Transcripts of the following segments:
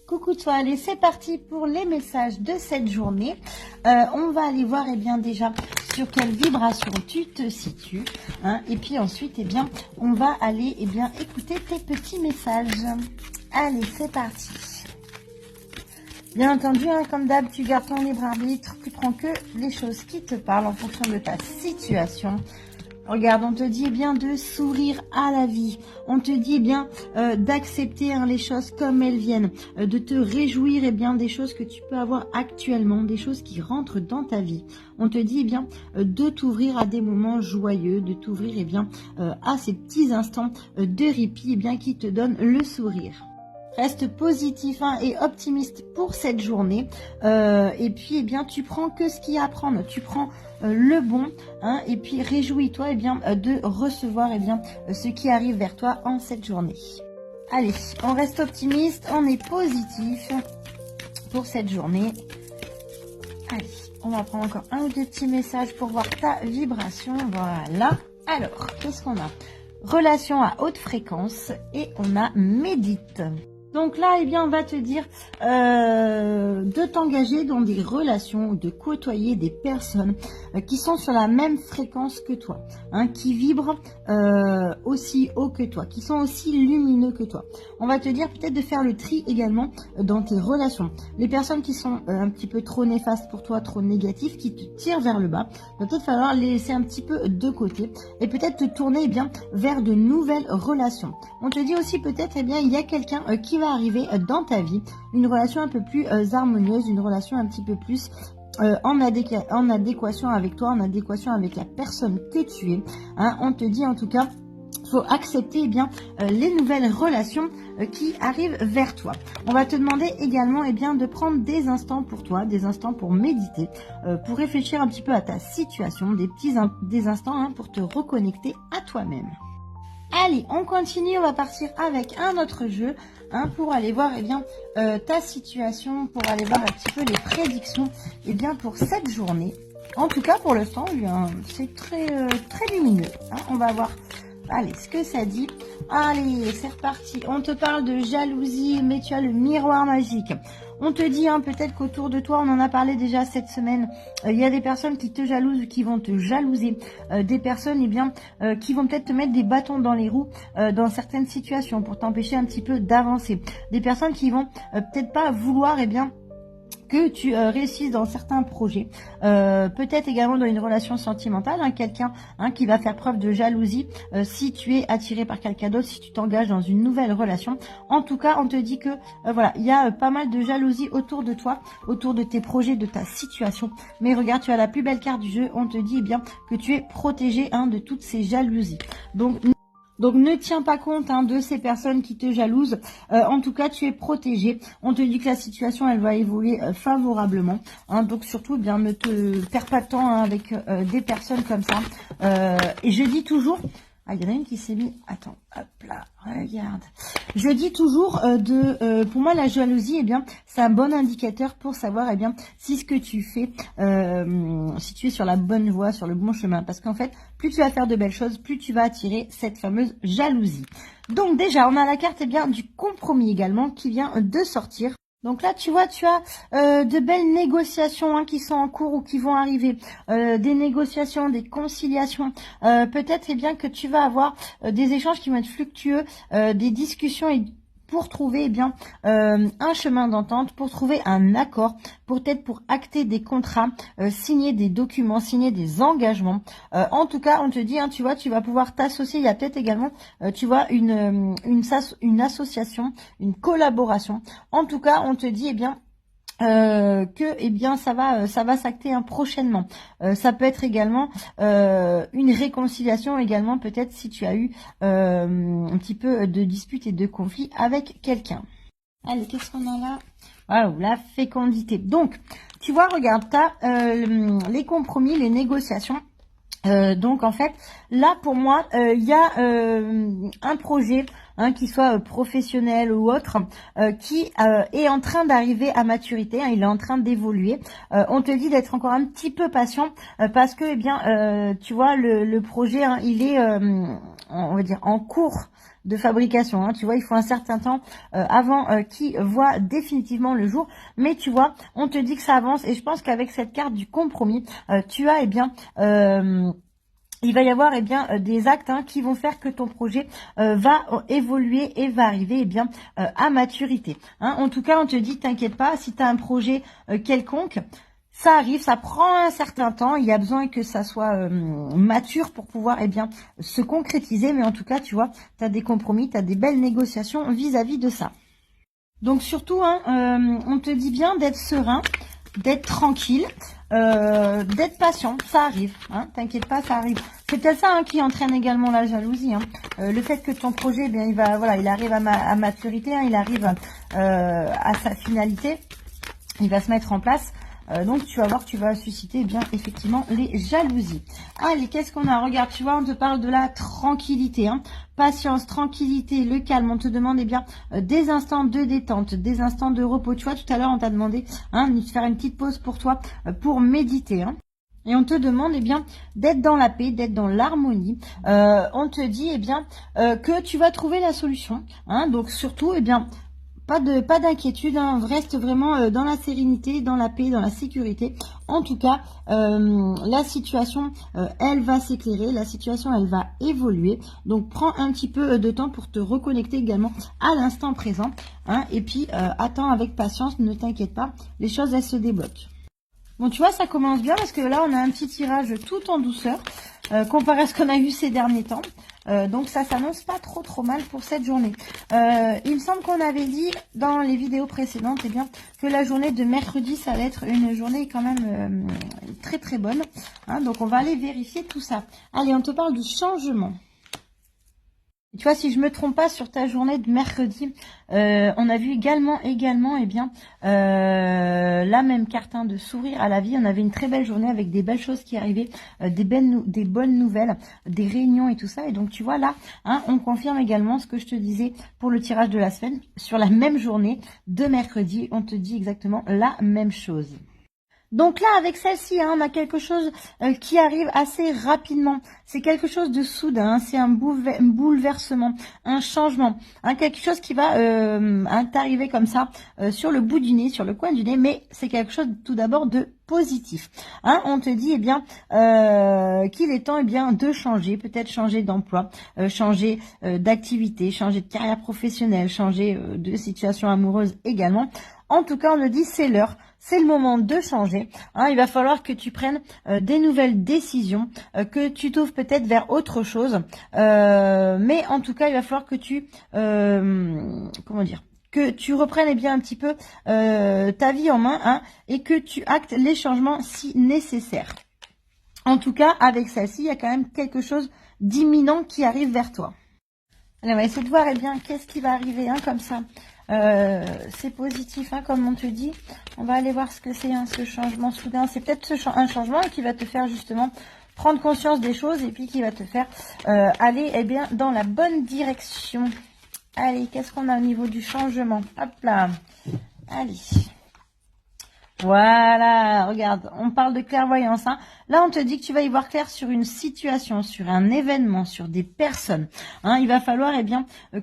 Coucou toi, allez c'est parti pour les messages de cette journée. On va aller voir déjà sur quelle vibration tu te situes. Et puis ensuite on va aller écouter tes petits messages. Allez c'est parti. Bien entendu, comme d'hab, tu gardes ton libre arbitre, tu prends que les choses qui te parlent en fonction de ta situation. Regarde, on te dit de sourire à la vie. On te dit d'accepter les choses comme elles viennent, de te réjouir des choses que tu peux avoir actuellement, des choses qui rentrent dans ta vie. On te dit de t'ouvrir à des moments joyeux, de t'ouvrir à ces petits instants de répit qui te donnent le sourire. Reste positif et optimiste pour cette journée. Et puis, tu prends que ce qu'il y a à prendre. Tu prends le bon. Et puis, réjouis-toi de recevoir ce qui arrive vers toi en cette journée. Allez, on reste optimiste. On est positif pour cette journée. Allez, on va prendre encore un ou deux petits messages pour voir ta vibration. Voilà. Alors, qu'est-ce qu'on a? Relation à haute fréquence et on a médite. Donc là, on va te dire de t'engager dans des relations, de côtoyer des personnes qui sont sur la même fréquence que toi, qui vibrent aussi haut que toi, qui sont aussi lumineux que toi. On va te dire peut-être de faire le tri également dans tes relations. Les personnes qui sont un petit peu trop néfastes pour toi, trop négatives, qui te tirent vers le bas, il va peut-être falloir les laisser un petit peu de côté et peut-être te tourner vers de nouvelles relations. On te dit aussi peut-être il y a quelqu'un qui va arriver dans ta vie, une relation un peu plus harmonieuse, une relation un petit peu plus en adéquation avec toi, en adéquation avec la personne que tu es. On te dit en tout cas, faut accepter les nouvelles relations qui arrivent vers toi. On va te demander également de prendre des instants pour toi, des instants pour méditer, pour réfléchir un petit peu à ta situation, des instants pour te reconnecter à toi-même. Allez, on continue, on va partir avec un autre jeu pour aller voir ta situation, pour aller voir un petit peu les prédictions pour cette journée. En tout cas, pour l'instant, c'est très lumineux. On va voir ce que ça dit. Allez, c'est reparti. On te parle de jalousie, mais tu as le miroir magique. On te dit peut-être qu'autour de toi, on en a parlé déjà cette semaine, il y a des personnes qui te jalousent ou qui vont te jalouser, des personnes qui vont peut-être te mettre des bâtons dans les roues dans certaines situations pour t'empêcher un petit peu d'avancer. Des personnes qui vont peut-être pas vouloir que tu réussisses dans certains projets, peut-être également dans une relation sentimentale, quelqu'un qui va faire preuve de jalousie si tu es attiré par quelqu'un d'autre, si tu t'engages dans une nouvelle relation. En tout cas, on te dit que il y a pas mal de jalousie autour de toi, autour de tes projets, de ta situation. Mais regarde, tu as la plus belle carte du jeu. On te dit que tu es protégé de toutes ces jalousies. Donc ne tiens pas compte de ces personnes qui te jalousent. En tout cas, tu es protégé. On te dit que la situation, elle va évoluer favorablement. Donc surtout, ne te perds pas de temps avec des personnes comme ça. Et je dis toujours... il y en a une qui s'est mis... Attends, hop là, regarde. Je dis toujours pour moi, la jalousie, c'est un bon indicateur pour savoir si ce que tu fais, si tu es sur la bonne voie, sur le bon chemin. Parce qu'en fait, plus tu vas faire de belles choses, plus tu vas attirer cette fameuse jalousie. Donc déjà, on a la carte du compromis également qui vient de sortir. Donc là, tu vois, tu as de belles négociations qui sont en cours ou qui vont arriver. Des négociations, des conciliations. Peut-être que tu vas avoir des échanges qui vont être fluctueux, des discussions pour trouver un chemin d'entente, pour trouver un accord, peut-être pour acter des contrats, signer des documents, signer des engagements. En tout cas, on te dit, tu vois, tu vas pouvoir t'associer. Il y a peut-être également, tu vois, une association, une collaboration. En tout cas, on te dit, que ça va s'acter prochainement. Ça peut être également une réconciliation également, peut-être si tu as eu un petit peu de dispute et de conflit avec quelqu'un. Allez, qu'est-ce qu'on a là? Waouh, la fécondité. Donc, tu vois, regarde, tu as les compromis, les négociations. Donc en fait, là pour moi, il y a un projet, qui soit professionnel ou autre, qui est en train d'arriver à maturité, il est en train d'évoluer. On te dit d'être encore un petit peu patient parce que tu vois le projet, il est on va dire, en cours de fabrication. Hein. Tu vois, il faut un certain temps avant qu'ils voient définitivement le jour. Mais tu vois, on te dit que ça avance. Et je pense qu'avec cette carte du compromis, tu as, eh bien... il va y avoir eh bien des actes qui vont faire que ton projet va évoluer et va arriver à maturité. En tout cas, on te dit, t'inquiète pas, si tu as un projet quelconque, ça arrive, ça prend un certain temps. Il y a besoin que ça soit mature pour pouvoir se concrétiser. Mais en tout cas, tu vois, tu as des compromis, tu as des belles négociations vis-à-vis de ça. Donc surtout, on te dit bien d'être serein, d'être tranquille, d'être patient, ça arrive, t'inquiète pas, ça arrive. C'est peut-être ça qui entraîne également la jalousie. Le fait que ton projet, il arrive à maturité, il arrive à sa finalité, il va se mettre en place. Donc tu vas voir, tu vas susciter effectivement les jalousies. Allez, qu'est-ce qu'on a? Regarde, tu vois, on te parle de la tranquillité, patience, tranquillité, le calme. On te demande des instants de détente, des instants de repos. Tu vois, tout à l'heure on t'a demandé de faire une petite pause pour toi, pour méditer. Et on te demande d'être dans la paix, d'être dans l'harmonie. On te dit que tu vas trouver la solution. Donc surtout pas d'inquiétude, reste vraiment dans la sérénité, dans la paix, dans la sécurité. En tout cas, la situation, elle va s'éclairer, la situation, elle va évoluer. Donc, prends un petit peu de temps pour te reconnecter également à l'instant présent. Et puis, attends avec patience, ne t'inquiète pas, les choses, elles se débloquent. Bon, tu vois, ça commence bien parce que là, on a un petit tirage tout en douceur comparé à ce qu'on a eu ces derniers temps. Donc ça s'annonce pas trop mal pour cette journée. Il me semble qu'on avait dit dans les vidéos précédentes que la journée de mercredi, ça allait être une journée quand même très bonne. Donc on va aller vérifier tout ça. Allez, on te parle du changement. Tu vois, si je me trompe pas, sur ta journée de mercredi, on a vu également la même carte de sourire à la vie. On avait une très belle journée avec des belles choses qui arrivaient, des bonnes nouvelles, des réunions et tout ça. Et donc, tu vois, là, on confirme également ce que je te disais pour le tirage de la semaine. Sur la même journée de mercredi, on te dit exactement la même chose. Donc là, avec celle-ci, on a quelque chose qui arrive assez rapidement. C'est quelque chose de soudain, c'est un bouleversement, un changement, quelque chose qui va t'arriver comme ça sur le bout du nez, sur le coin du nez, mais c'est quelque chose tout d'abord de positif. On te dit qu'il est temps de changer, peut-être changer d'emploi, changer d'activité, changer de carrière professionnelle, changer de situation amoureuse également. En tout cas, on le dit, c'est l'heure, c'est le moment de changer. Il va falloir que tu prennes des nouvelles décisions, que tu t'ouvres peut-être vers autre chose. Mais en tout cas, il va falloir que tu, que tu reprennes un petit peu ta vie en main et que tu actes les changements si nécessaire. En tout cas, avec celle-ci, il y a quand même quelque chose d'imminent qui arrive vers toi. Allez, on va essayer de voir qu'est-ce qui va arriver comme ça. C'est positif, comme on te dit. On va aller voir ce que c'est, ce changement soudain. C'est peut-être un changement qui va te faire justement prendre conscience des choses et puis qui va te faire aller dans la bonne direction. Allez, qu'est-ce qu'on a au niveau du changement? Hop là. Allez. Voilà, regarde, on parle de clairvoyance. Là, on te dit que tu vas y voir clair sur une situation, sur un événement, sur des personnes. Il va falloir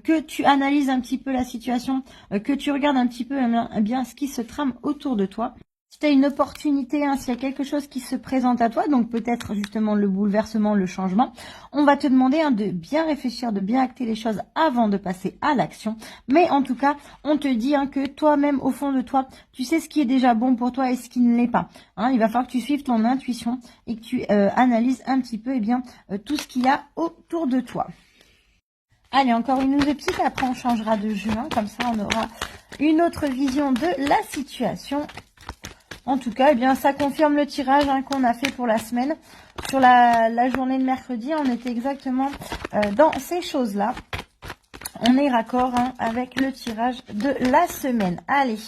que tu analyses un petit peu la situation, que tu regardes un petit peu ce qui se trame autour de toi. Si tu as une opportunité, s'il y a quelque chose qui se présente à toi, donc peut-être justement le bouleversement, le changement, on va te demander de bien réfléchir, de bien acter les choses avant de passer à l'action. Mais en tout cas, on te dit que toi-même, au fond de toi, tu sais ce qui est déjà bon pour toi et ce qui ne l'est pas. Il va falloir que tu suives ton intuition et que tu analyses un petit peu tout ce qu'il y a autour de toi. Allez, encore une ou deux petites, après on changera de jeu, comme ça on aura une autre vision de la situation. En tout cas, ça confirme le tirage qu'on a fait pour la semaine. Sur la journée de mercredi, on était exactement dans ces choses-là. On est raccord avec le tirage de la semaine. Allez,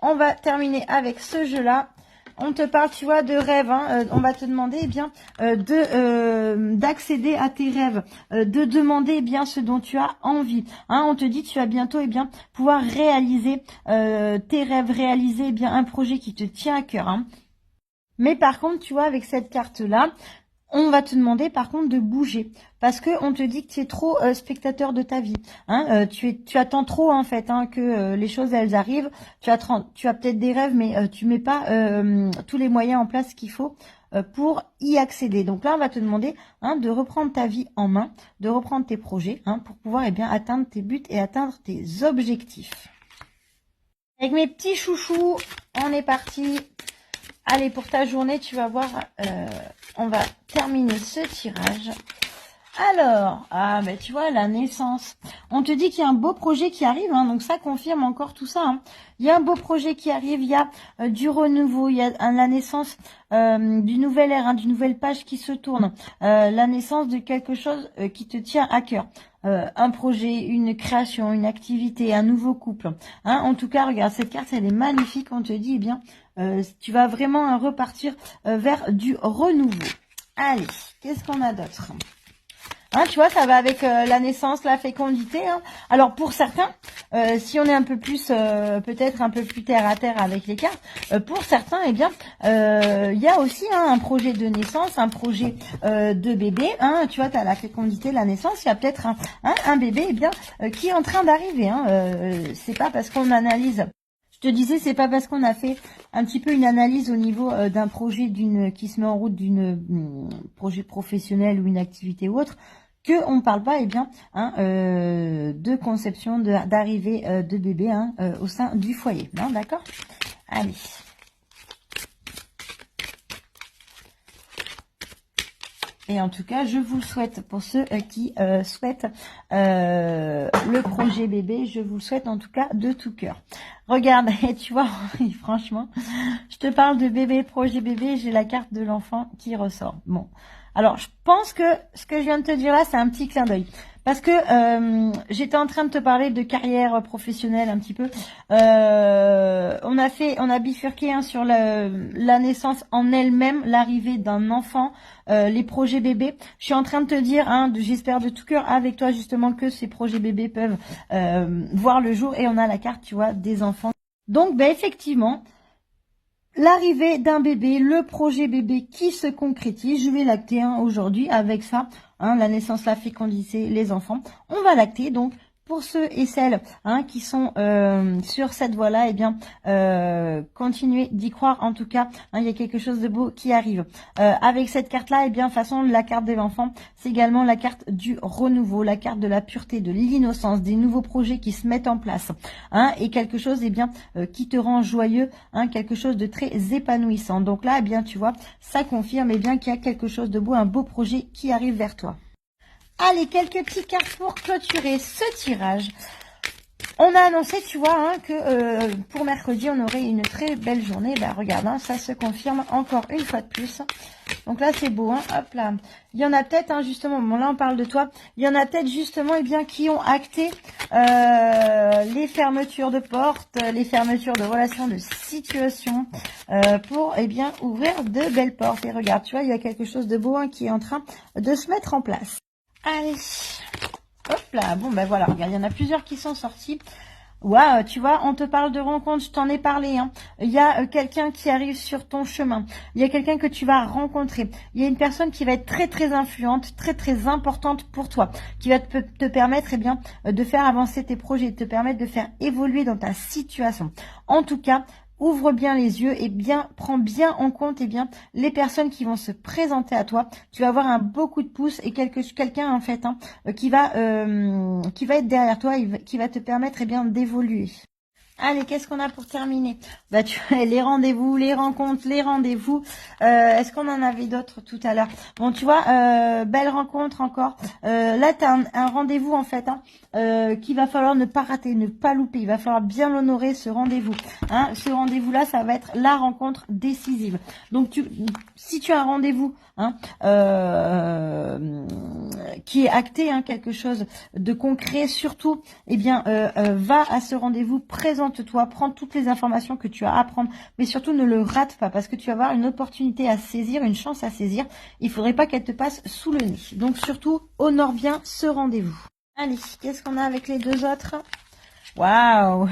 on va terminer avec ce jeu-là. On te parle, tu vois, de rêves. On va te demander d'accéder à tes rêves, de demander ce dont tu as envie. On te dit tu vas bientôt pouvoir réaliser tes rêves, réaliser un projet qui te tient à cœur. Mais par contre, tu vois, avec cette carte-là, on va te demander par contre de bouger parce que on te dit que tu es trop spectateur de ta vie. Hein, tu attends trop en fait que les choses elles arrivent. Tu as peut-être des rêves, mais tu mets pas tous les moyens en place qu'il faut pour y accéder. Donc là, on va te demander de reprendre ta vie en main, de reprendre tes projets pour pouvoir atteindre tes buts et atteindre tes objectifs. Avec mes petits chouchous, on est parti. Allez, pour ta journée, tu vas voir, on va terminer ce tirage. Alors, ben tu vois, la naissance. On te dit qu'il y a un beau projet qui arrive, donc ça confirme encore tout ça. Il y a un beau projet qui arrive, il y a du renouveau, il y a la naissance d'une nouvelle ère, d'une nouvelle page qui se tourne, la naissance de quelque chose qui te tient à cœur. Un projet, une création, une activité, un nouveau couple. En tout cas, regarde, cette carte, elle est magnifique. On te dit, tu vas vraiment repartir vers du renouveau. Allez, qu'est-ce qu'on a d'autre ? Tu vois, ça va avec la naissance, la fécondité. Alors, pour certains, si on est un peu plus, peut-être un peu plus terre à terre avec les cartes, pour certains, il y a aussi un projet de naissance, un projet de bébé. Tu vois, tu as la fécondité, la naissance. Il y a peut-être un bébé qui est en train d'arriver. C'est pas parce qu'on analyse... Je te disais, c'est pas parce qu'on a fait un petit peu une analyse au niveau d'un projet qui se met en route d'une projet professionnel ou une activité ou autre, que on parle pas de conception, d'arrivée de bébé au sein du foyer. Non, d'accord? Allez. Et en tout cas, je vous le souhaite pour ceux qui souhaitent le projet bébé. Je vous le souhaite en tout cas de tout cœur. Regarde, et tu vois, franchement, je te parle de bébé, projet bébé, j'ai la carte de l'enfant qui ressort. Bon, alors je pense que ce que je viens de te dire là, c'est un petit clin d'œil. Parce que j'étais en train de te parler de carrière professionnelle un petit peu. On a bifurqué sur la naissance en elle-même, l'arrivée d'un enfant, les projets bébés. Je suis en train de te dire, j'espère de tout cœur avec toi justement que ces projets bébés peuvent voir le jour. Et on a la carte, tu vois, des enfants. Donc, effectivement, l'arrivée d'un bébé, le projet bébé qui se concrétise. Je vais l'acter aujourd'hui avec ça. La naissance, la fécondité, les enfants. On va l'acter donc. Pour ceux et celles qui sont sur cette voie-là, continuez d'y croire. En tout cas, il y a quelque chose de beau qui arrive. Avec cette carte-là, de toute façon, la carte de l'enfant, c'est également la carte du renouveau, la carte de la pureté, de l'innocence, des nouveaux projets qui se mettent en place. Et quelque chose qui te rend joyeux, quelque chose de très épanouissant. Donc là, tu vois, ça confirme qu'il y a quelque chose de beau, un beau projet qui arrive vers toi. Allez, quelques petites cartes pour clôturer ce tirage. On a annoncé, tu vois, que pour mercredi, on aurait une très belle journée. Regarde, ça se confirme encore une fois de plus. Donc là, c'est beau, hop là. Il y en a peut-être, justement, bon là, on parle de toi. Il y en a peut-être, justement, qui ont acté les fermetures de portes, les fermetures de relations, de situations, pour, ouvrir de belles portes. Et regarde, tu vois, il y a quelque chose de beau qui est en train de se mettre en place. Allez, hop là, bon voilà, regarde, il y en a plusieurs qui sont sortis. Waouh, tu vois, on te parle de rencontre, je t'en ai parlé. Il y a quelqu'un qui arrive sur ton chemin. Il y a quelqu'un que tu vas rencontrer. Il y a une personne qui va être très très influente, très très importante pour toi, qui va te permettre de faire avancer tes projets, de te permettre de faire évoluer dans ta situation. En tout cas, ouvre bien les yeux et prends bien en compte les personnes qui vont se présenter à toi. Tu vas avoir un beau coup de pouce et quelqu'un en fait qui va être derrière toi et qui va te permettre d'évoluer. Allez, qu'est-ce qu'on a pour terminer? Tu vois, les rendez-vous, les rencontres, les rendez-vous. Est-ce qu'on en avait d'autres tout à l'heure? Bon, tu vois, belle rencontre encore. Là, tu as un rendez-vous en fait qu'il va falloir ne pas rater, ne pas louper. Il va falloir bien l'honorer, ce rendez-vous. Ce rendez-vous-là, ça va être la rencontre décisive. Donc, si tu as un rendez-vous qui est acté, quelque chose de concret, surtout, va à ce rendez-vous, présente-toi, prends toutes les informations que tu as à prendre, mais surtout ne le rate pas, parce que tu vas avoir une opportunité à saisir, une chance à saisir. Il faudrait pas qu'elle te passe sous le nez. Donc surtout, honore bien ce rendez-vous. Allez, qu'est-ce qu'on a avec les deux autres? Waouh!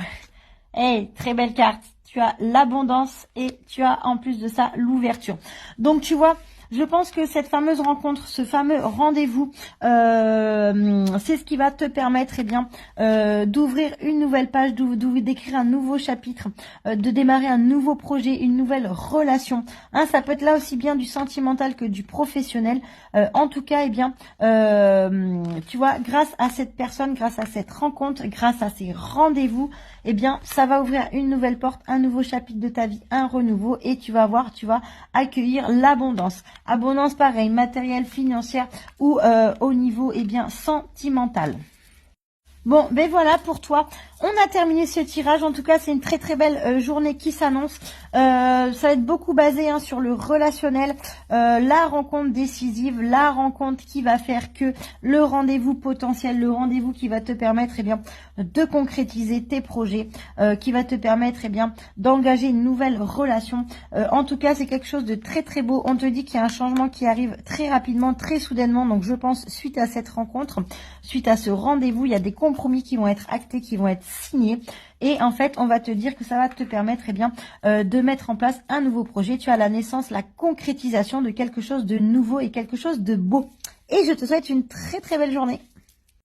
Hey, très belle carte. Tu as l'abondance et tu as en plus de ça l'ouverture. Donc tu vois, Je pense que cette fameuse rencontre, ce fameux rendez-vous, c'est ce qui va te permettre d'ouvrir une nouvelle page, d'écrire un nouveau chapitre, de démarrer un nouveau projet, une nouvelle relation. Hein, ça peut être là aussi bien du sentimental que du professionnel. En tout cas, tu vois, grâce à cette personne, grâce à cette rencontre, grâce à ces rendez-vous, ça va ouvrir une nouvelle porte, un nouveau chapitre de ta vie, un renouveau, et tu vas accueillir l'abondance. Abondance pareil, matérielle, financière ou au niveau sentimental. Bon, ben voilà pour toi. On a terminé ce tirage. En tout cas, c'est une très très belle journée qui s'annonce. Ça va être beaucoup basé sur le relationnel, la rencontre décisive, la rencontre qui va faire que le rendez-vous potentiel, le rendez-vous qui va te permettre de concrétiser tes projets, qui va te permettre d'engager une nouvelle relation. En tout cas, c'est quelque chose de très très beau. On te dit qu'il y a un changement qui arrive très rapidement, très soudainement. Donc, je pense, suite à cette rencontre, suite à ce rendez-vous, il y a des compromis qui vont être actés, qui vont être signés. Et en fait, on va te dire que ça va te permettre de mettre en place un nouveau projet. Tu as la naissance, la concrétisation de quelque chose de nouveau et quelque chose de beau. Et je te souhaite une très très belle journée.